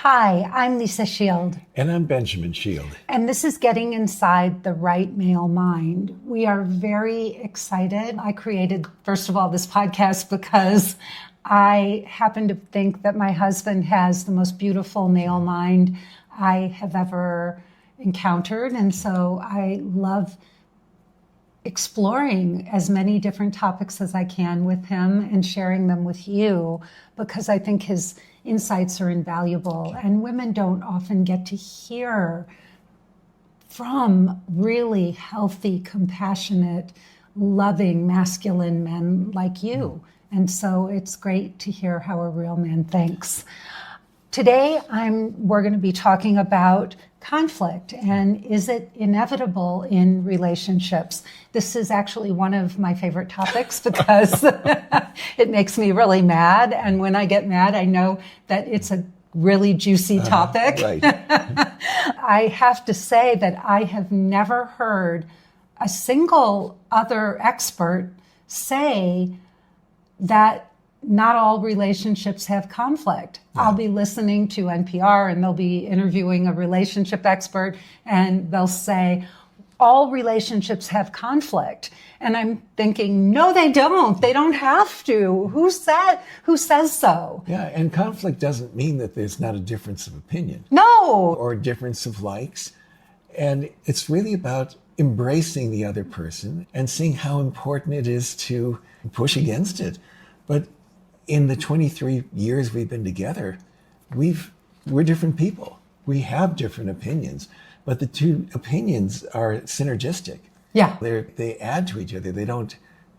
Hi, I'm Lisa Shield. And I'm Benjamin Shield. And this is Getting Inside the Right Male Mind. We are very excited. I created, first of all, this podcast because I happen to think that my husband has the most beautiful male mind I have ever encountered. And so I love exploring as many different topics as I can with him and sharing them with you because I think his insights are invaluable. And women don't often get to hear from really healthy, compassionate, loving, masculine men like you. And so it's great to hear how a real man thinks. Today, we're going to be talking about conflict and is it inevitable in relationships? This is actually one of my favorite topics because it makes me really mad. And when I get mad, I know that it's a really juicy topic. Right. I have to say that I have never heard a single other expert say that not all relationships have conflict. Yeah. I'll be listening to NPR and they'll be interviewing a relationship expert and they'll say, all relationships have conflict. And I'm thinking, no, they don't. They don't have to. Who says so? Yeah, and conflict doesn't mean that there's not a difference of opinion. No. Or a difference of likes. And it's really about embracing the other person and seeing how important it is to push against it. But in the 23 years we've been together, we're different people. We have different opinions, but the two opinions are synergistic. Yeah. They add to each other. They don't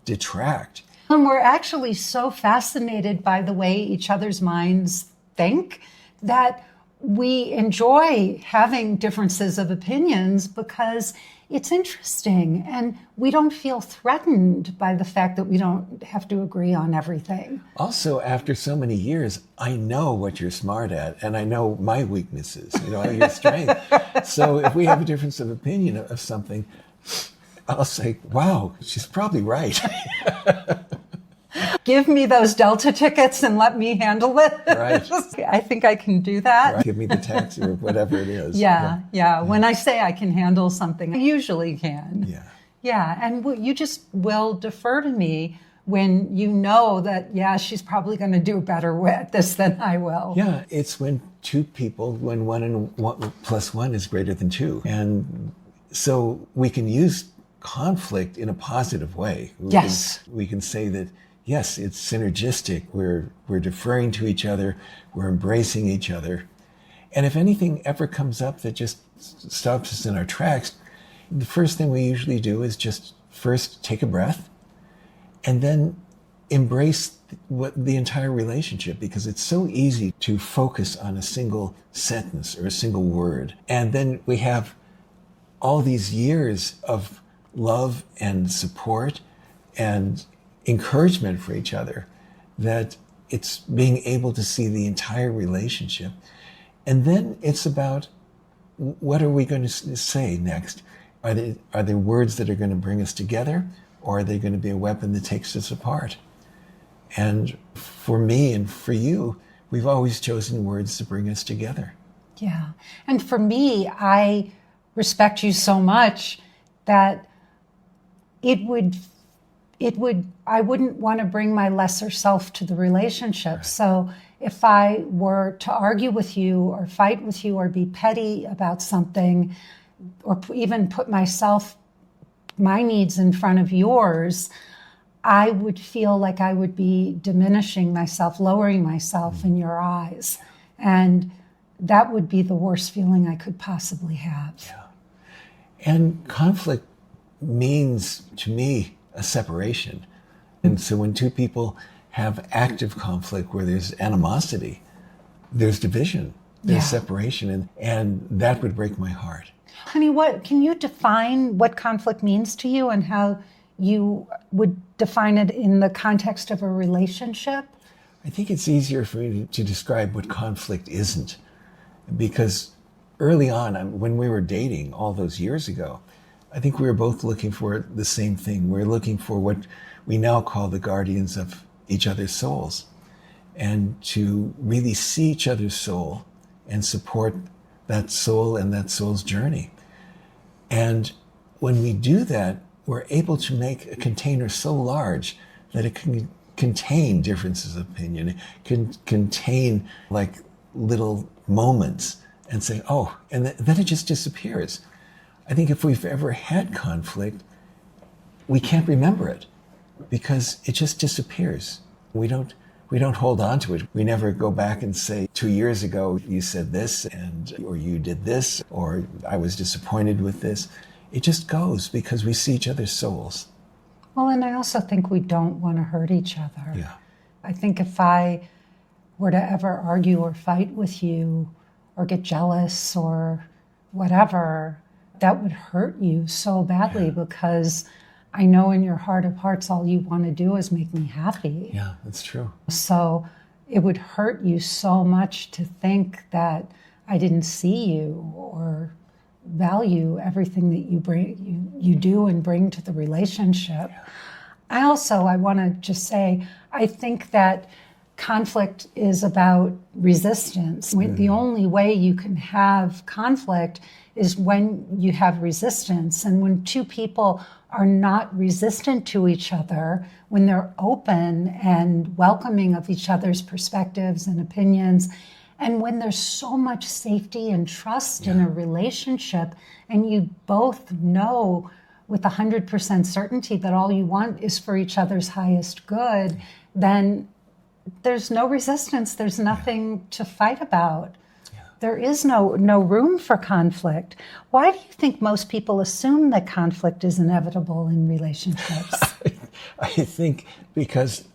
detract. And we're actually so fascinated by the way each other's minds think that we enjoy having differences of opinions because it's interesting and we don't feel threatened by the fact that we don't have to agree on everything. Also, after so many years, I know what you're smart at and I know my weaknesses, your strength. So if we have a difference of opinion of something, I'll say, wow, she's probably right. Give me those Delta tickets and let me handle it. Right. I think I can do that. Right. Give me the taxi or whatever it is. Yeah. When I say I can handle something, I usually can. Yeah. Yeah. And you just will defer to me when you know that, she's probably going to do better with this than I will. Yeah. It's when two people, when one and one plus one is greater than two. And so we can use conflict in a positive way. We can say that, yes, it's synergistic. We're deferring to each other. We're embracing each other. And if anything ever comes up that just stops us in our tracks, the first thing we usually do is just first take a breath and then embrace the entire relationship, because it's so easy to focus on a single sentence or a single word. And then we have all these years of love and support and encouragement for each other, that it's being able to see the entire relationship. And then it's about, what are we going to say next? Are there words that are going to bring us together, or are they going to be a weapon that takes us apart? And for me and for you, we've always chosen words to bring us together. Yeah. And for me, I respect you so much that I wouldn't want to bring my lesser self to the relationship. Right. So if I were to argue with you or fight with you or be petty about something, or even put my needs in front of yours, I would feel like I would be diminishing myself, lowering myself in your eyes. And that would be the worst feeling I could possibly have. Yeah. And conflict means, to me, a separation. And so when two people have active conflict where there's animosity, there's division, there's separation, and that would break my heart. Honey, can you define what conflict means to you and how you would define it in the context of a relationship? I think it's easier for me to describe what conflict isn't, because early on, when we were dating all those years ago, I think we were both looking for the same thing. We're looking for what we now call the guardians of each other's souls, and to really see each other's soul and support that soul and that soul's journey. And when we do that, we're able to make a container so large that it can contain differences of opinion. It can contain like little moments and say, oh, and then it just disappears. I think if we've ever had conflict, we can't remember it because it just disappears. We don't hold on to it. We never go back and say, 2 years ago, you said this, or you did this, or I was disappointed with this. It just goes because we see each other's souls. Well, and I also think we don't want to hurt each other. Yeah. I think if I were to ever argue or fight with you or get jealous or whatever, that would hurt you so badly because I know in your heart of hearts, all you want to do is make me happy. Yeah, that's true. So it would hurt you so much to think that I didn't see you or value everything that you do and bring to the relationship. Yeah. I want to just say, I think that conflict is about resistance. The only way you can have conflict is when you have resistance. And when two people are not resistant to each other, when they're open and welcoming of each other's perspectives and opinions, and when there's so much safety and trust in a relationship, and you both know with 100% certainty that all you want is for each other's highest good, then there's no resistance. There's nothing to fight about. Yeah. There is no room for conflict. Why do you think most people assume that conflict is inevitable in relationships? I think because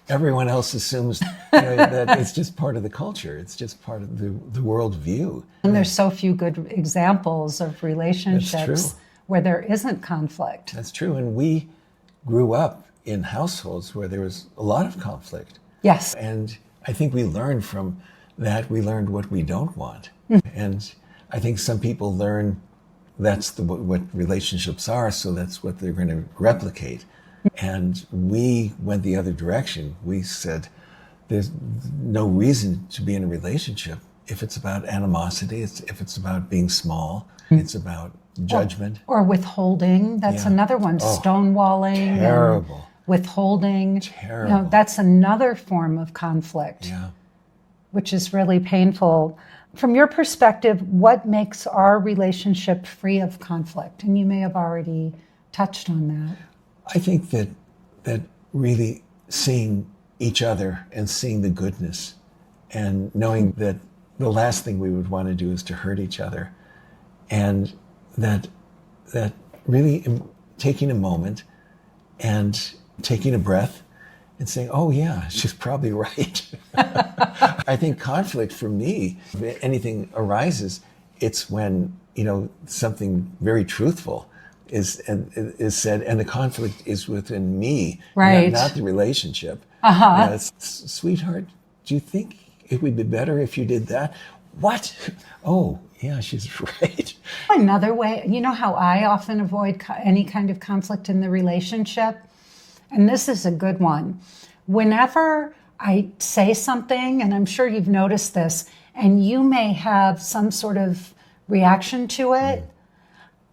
everyone else assumes that it's just part of the culture. It's just part of the world view. And there's so few good examples of relationships where there isn't conflict. That's true. And we grew up in households where there was a lot of conflict. Yes. And I think we learned from that. We learned what we don't want. And I think some people learn that's what relationships are, so that's what they're going to replicate. And we went the other direction. We said, there's no reason to be in a relationship if it's about animosity, if it's about being small, it's about judgment. Or withholding. That's another one. Stonewalling. Terrible. Withholding. Terrible. That's another form of conflict, which is really painful. From your perspective, what makes our relationship free of conflict? And you may have already touched on that. I think that really seeing each other and seeing the goodness and knowing that the last thing we would want to do is to hurt each other, and that really taking a moment and taking a breath and saying, oh yeah, she's probably right. I think conflict for me, if anything arises, it's when, something very truthful is said, and the conflict is within me, right? Not the relationship. Sweetheart, do you think it would be better if you did that? What? Oh, yeah, she's right. Another way, you know how I often avoid any kind of conflict in the relationship? And this is a good one. Whenever I say something, and I'm sure you've noticed this, and you may have some sort of reaction to it,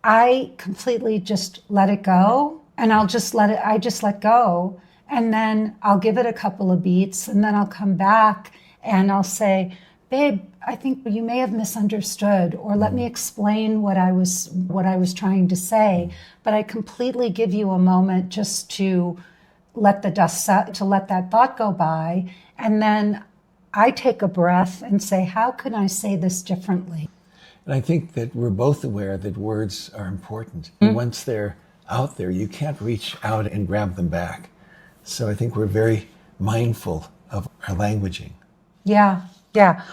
I completely just let it go, and I just let go, and then I'll give it a couple of beats, and then I'll come back and I'll say, babe, I think you may have misunderstood, or let me explain what I was trying to say. But I completely give you a moment just to let the dust settle, to let that thought go by, and then I take a breath and say, how can I say this differently? And I think that we're both aware that words are important. And once they're out there, you can't reach out and grab them back. So I think we're very mindful of our languaging. Yeah.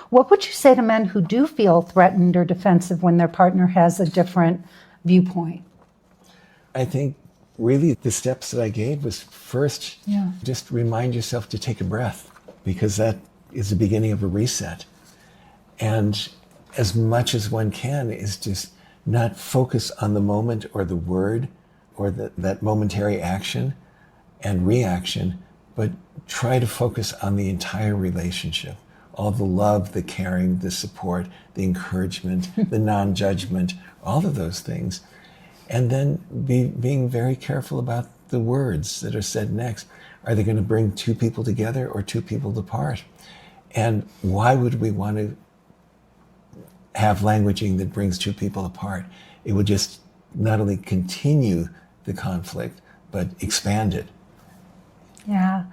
What would you say to men who do feel threatened or defensive when their partner has a different viewpoint? I think really the steps that I gave was first, just remind yourself to take a breath, because that is the beginning of a reset. And as much as one can is just not focus on the moment or the word or that momentary action and reaction, but try to focus on the entire relationship. all the love, the caring, the support, the encouragement, the non-judgment, all of those things. And then being very careful about the words that are said next. Are they going to bring two people together or two people apart? And why would we want to have languaging that brings two people apart? It would just not only continue the conflict, but expand it. Yeah.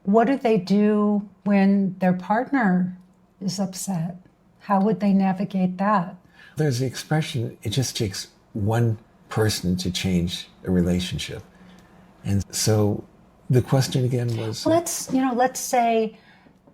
What do they do when their partner is upset? How would they navigate that? There's the expression, it just takes one person to change a relationship. And so the question again was... Let's say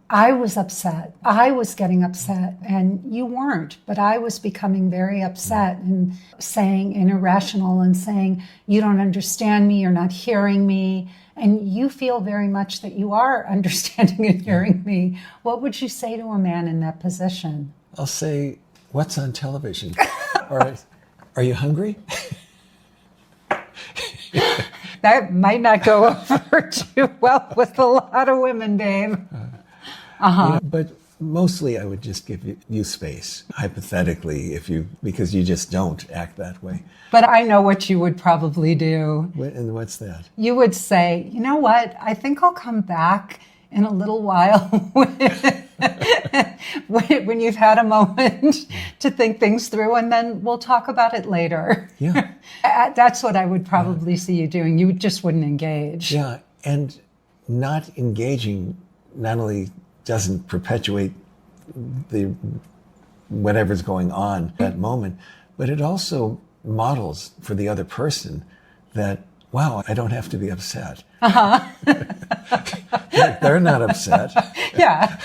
I was upset. I was getting upset and you weren't, but I was becoming very upset and saying irrational and saying, you don't understand me, you're not hearing me. And you feel very much that you are understanding and hearing me. What would you say to a man in that position? I'll say, what's on television? Or, are you hungry? That might not go over too well with a lot of women, babe. Yeah, but mostly I would just give you space, hypothetically, because you just don't act that way. But I know what you would probably do. And what's that? You would say, you know what, I think I'll come back in a little while when you've had a moment to think things through, and then we'll talk about it later. Yeah. That's what I would probably see you doing. You just wouldn't engage. Yeah, and not engaging not only doesn't perpetuate the whatever's going on at that moment, but it also models for the other person that, wow, I don't have to be upset. They're not upset. Yeah.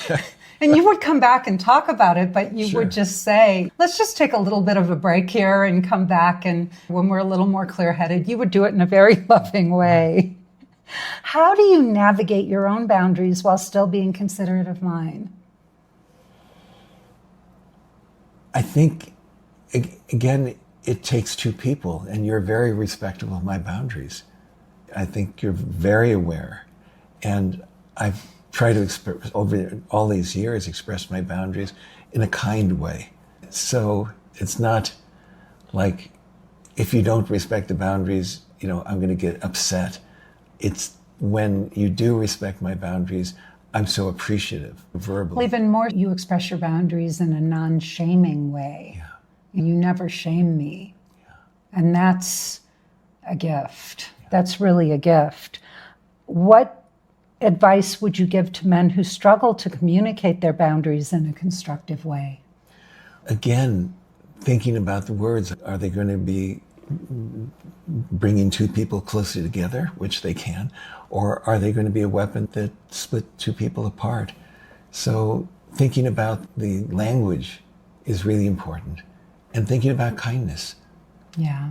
And you would come back and talk about it, but you would just say, let's just take a little bit of a break here and come back. And when we're a little more clear-headed, you would do it in a very loving way. How do you navigate your own boundaries while still being considerate of mine? I think, again, it takes two people, and you're very respectful of my boundaries. I think you're very aware. And I've tried to express, over all these years, express my boundaries in a kind way. So it's not like, if you don't respect the boundaries, I'm going to get upset. It's when you do respect my boundaries, I'm so appreciative verbally. Well, even more, you express your boundaries in a non-shaming way. Yeah. You never shame me. Yeah. And that's a gift. Yeah. That's really a gift. What advice would you give to men who struggle to communicate their boundaries in a constructive way? Again, thinking about the words, are they going to be bringing two people closer together, which they can, or are they going to be a weapon that split two people apart? So thinking about the language is really important, and thinking about kindness. Yeah.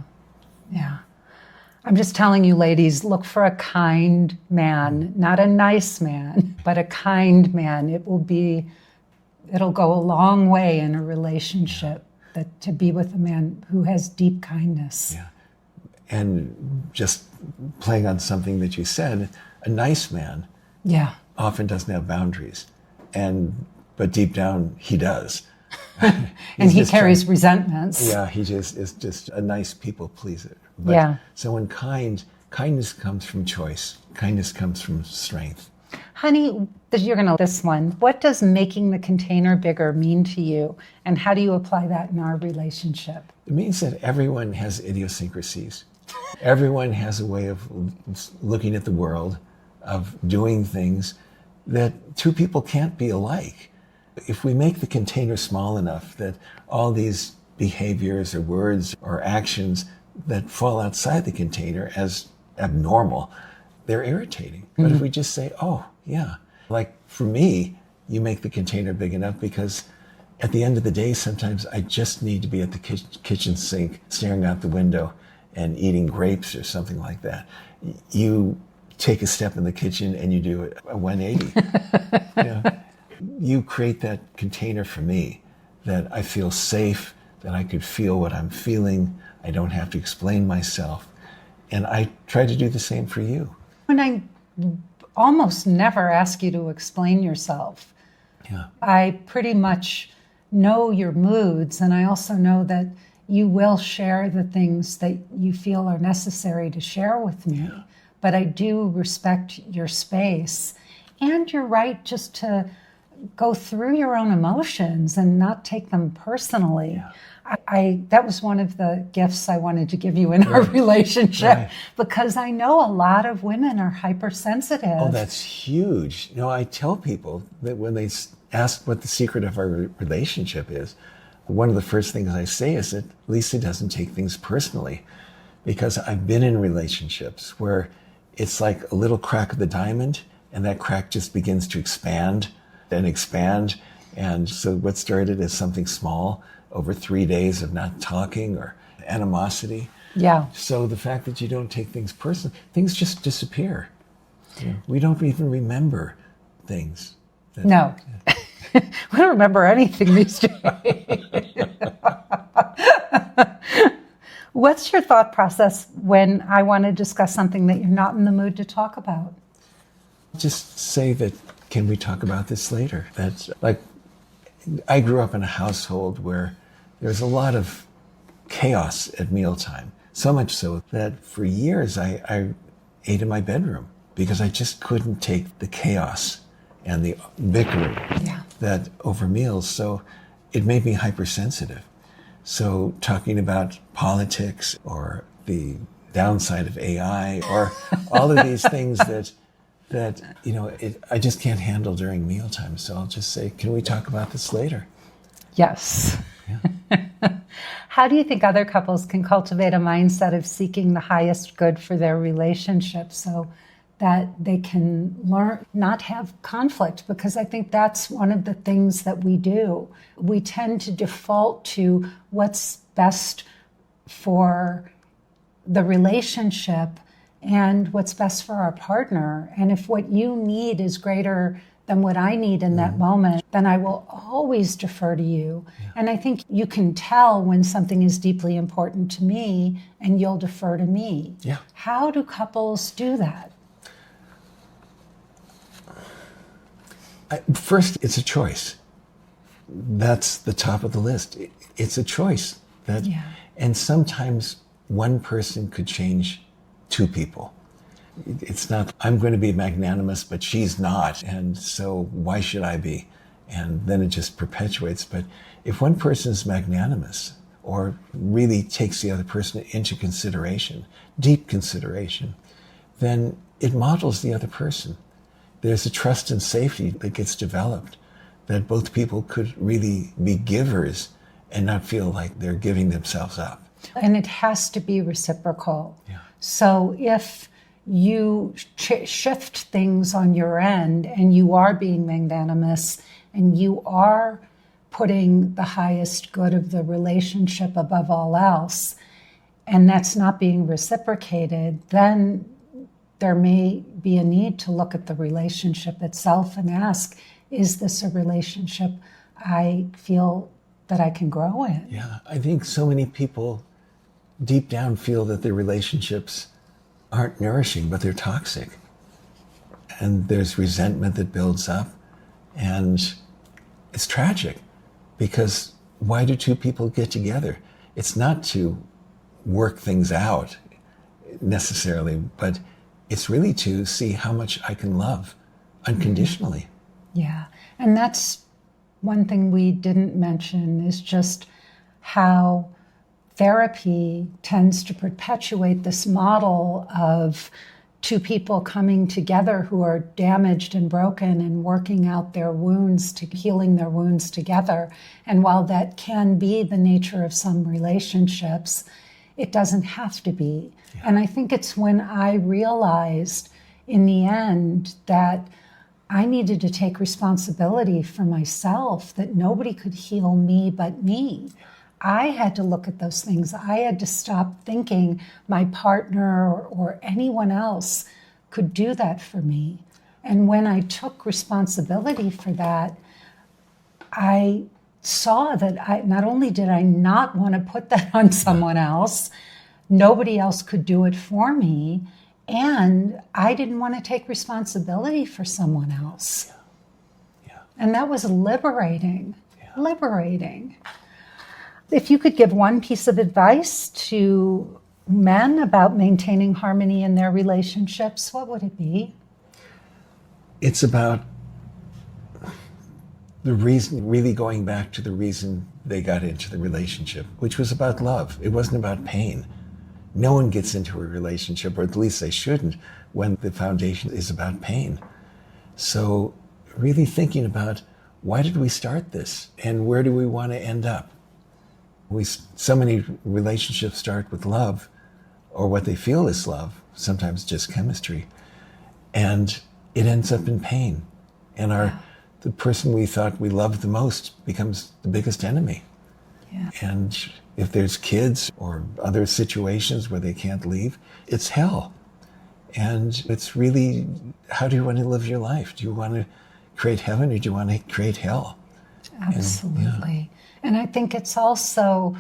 I'm just telling you, ladies, look for a kind man, not a nice man, but a kind man. It'll go a long way in a relationship. That to be with a man who has deep kindness. Yeah. And just playing on something that you said, a nice man often doesn't have boundaries. But deep down, he does. And he carries resentments. Yeah, he just is just a nice people pleaser. But so when kindness comes from choice. Kindness comes from strength. Honey, you're going to this one. What does making the container bigger mean to you? And how do you apply that in our relationship? It means that everyone has idiosyncrasies. Everyone has a way of looking at the world, of doing things that two people can't be alike. If we make the container small enough that all these behaviors or words or actions that fall outside the container as abnormal, they're irritating. But if we just say, oh, yeah, like for me, you make the container big enough because at the end of the day, sometimes I just need to be at the kitchen sink, staring out the window and eating grapes or something like that. You take a step in the kitchen and you do a 180. You create that container for me, that I feel safe, that I could feel what I'm feeling. I don't have to explain myself. And I try to do the same for you. And I almost never ask you to explain yourself. Yeah. I pretty much know your moods, and I also know that you will share the things that you feel are necessary to share with me. Yeah. But I do respect your space and your right just to go through your own emotions and not take them personally. Yeah. That was one of the gifts I wanted to give you in our relationship, because I know a lot of women are hypersensitive. Oh, that's huge. I tell people that when they ask what the secret of our relationship is, one of the first things I say is that Lisa doesn't take things personally, because I've been in relationships where it's like a little crack of the diamond, and that crack just begins to expand and expand. And so what started as something small over 3 days of not talking or animosity. Yeah. So the fact that you don't take things personally, things just disappear. We don't even remember things. No. We don't remember anything these days. What's your thought process when I want to discuss something that you're not in the mood to talk about? Just say that, can we talk about this later? That's like, I grew up in a household where there was a lot of chaos at mealtime. So much so that for years I ate in my bedroom because I just couldn't take the chaos and the bickering that over meals. So it made me hypersensitive. So talking about politics or the downside of AI or all of these things that I just can't handle during mealtime. So I'll just say, can we talk about this later? Yes. Yeah. How do you think other couples can cultivate a mindset of seeking the highest good for their relationship so that they can learn not have conflict? Because I think that's one of the things that we do. We tend to default to what's best for the relationship and what's best for our partner. And if what you need is greater than what I need in that moment, then I will always defer to you. Yeah. And I think you can tell when something is deeply important to me and you'll defer to me. Yeah. How do couples do that? First, it's a choice. That's the top of the list. It's a choice. And sometimes one person could change two people. It's not, I'm going to be magnanimous, but she's not. And so why should I be? And then it just perpetuates. But if one person is magnanimous or really takes the other person into consideration, deep consideration, then it models the other person. There's a trust and safety that gets developed that both people could really be givers and not feel like they're giving themselves up. And it has to be reciprocal. Yeah. So if you shift things on your end and you are being magnanimous and you are putting the highest good of the relationship above all else, and that's not being reciprocated, then there may be a need to look at the relationship itself and ask, is this a relationship I feel that I can grow in? Yeah, I think so many people deep down feel that their relationships aren't nourishing, but they're toxic. And there's resentment that builds up. And it's tragic because why do two people get together? It's not to work things out necessarily, but it's really to see how much I can love unconditionally. Yeah. And that's one thing we didn't mention is just how therapy tends to perpetuate this model of two people coming together who are damaged and broken and working out their wounds, to healing their wounds together. And while that can be the nature of some relationships, it doesn't have to be. Yeah. And I think it's when I realized in the end that I needed to take responsibility for myself, that nobody could heal me but me. I had to look at those things. I had to stop thinking my partner or anyone else could do that for me. And when I took responsibility for that, I saw that not only did I not want to put that on someone else, nobody else could do it for me, and I didn't want to take responsibility for someone else. Yeah. And that was liberating. Yeah. Liberating. If you could give one piece of advice to men about maintaining harmony in their relationships, what would it be? It's about the reason, really going back to the reason they got into the relationship, which was about love. It wasn't about pain. No one gets into a relationship, or at least they shouldn't, when the foundation is about pain. So really thinking about, why did we start this? And where do we want to end up? So many relationships start with love, or what they feel is love, sometimes just chemistry. And it ends up in pain. And the person we thought we loved the most becomes the biggest enemy. Yeah. And if there's kids or other situations where they can't leave, it's hell. And it's really, how do you want to live your life? Do you want to create heaven, or do you want to create hell? Absolutely. And I think it's also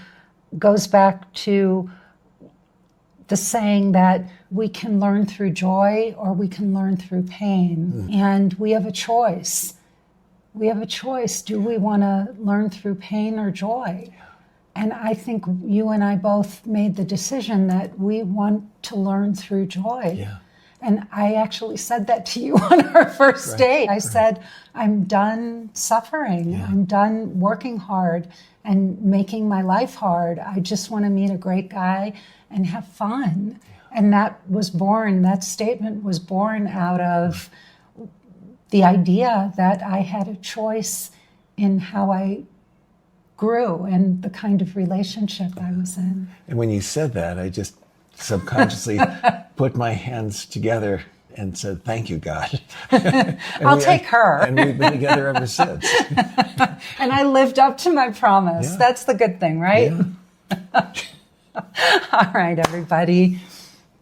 goes back to the saying that we can learn through joy or we can learn through pain. And we have a choice. We have a choice. Do we want to learn through pain or joy? And I think you and I both made the decision that we want to learn through joy. Yeah. And I actually said that to you on our first date. I said, I'm done suffering. Yeah. I'm done working hard and making my life hard. I just want to meet a great guy and have fun. Yeah. And that statement was born out of the idea that I had a choice in how I grew and the kind of relationship I was in. And when you said that, I just subconsciously put my hands together and said, thank you, God. I'll take her. And we've been together ever since. And I lived up to my promise. Yeah. That's the good thing, right? Yeah. All right, everybody.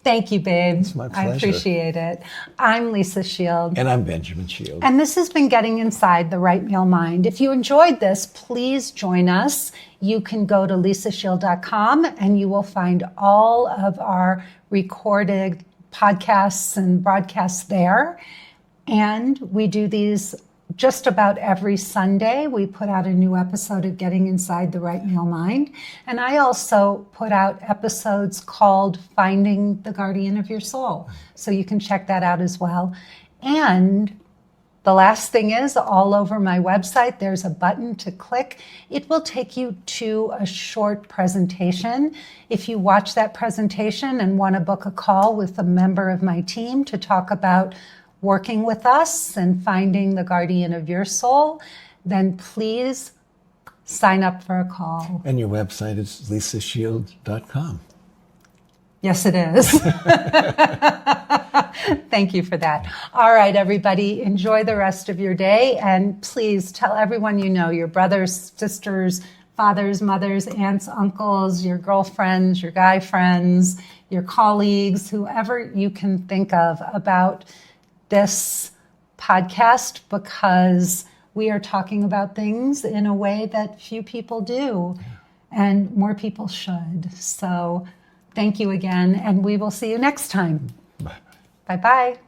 Thank you, babe. It's my pleasure. I appreciate it. I'm Lisa Shield. And I'm Benjamin Shield. And this has been Getting Inside the Right Male Mind. If you enjoyed this, please join us. You can go to lisashield.com and you will find all of our recorded podcasts and broadcasts there. And we do these just about every Sunday. We put out a new episode of Getting Inside the Right Male Mind. And I also put out episodes called Finding the Guardian of Your Soul. So you can check that out as well. And the last thing is, all over my website, there's a button to click. It will take you to a short presentation. If you watch that presentation and want to book a call with a member of my team to talk about working with us and finding the guardian of your soul, then please sign up for a call. And your website is lisashield.com. Yes, it is. Thank you for that. All right, everybody, enjoy the rest of your day. And please tell everyone you know, your brothers, sisters, fathers, mothers, aunts, uncles, your girlfriends, your guy friends, your colleagues, whoever you can think of about this podcast, because we are talking about things in a way that few people do, and more people should. So thank you again, and we will see you next time. Bye. Bye-bye.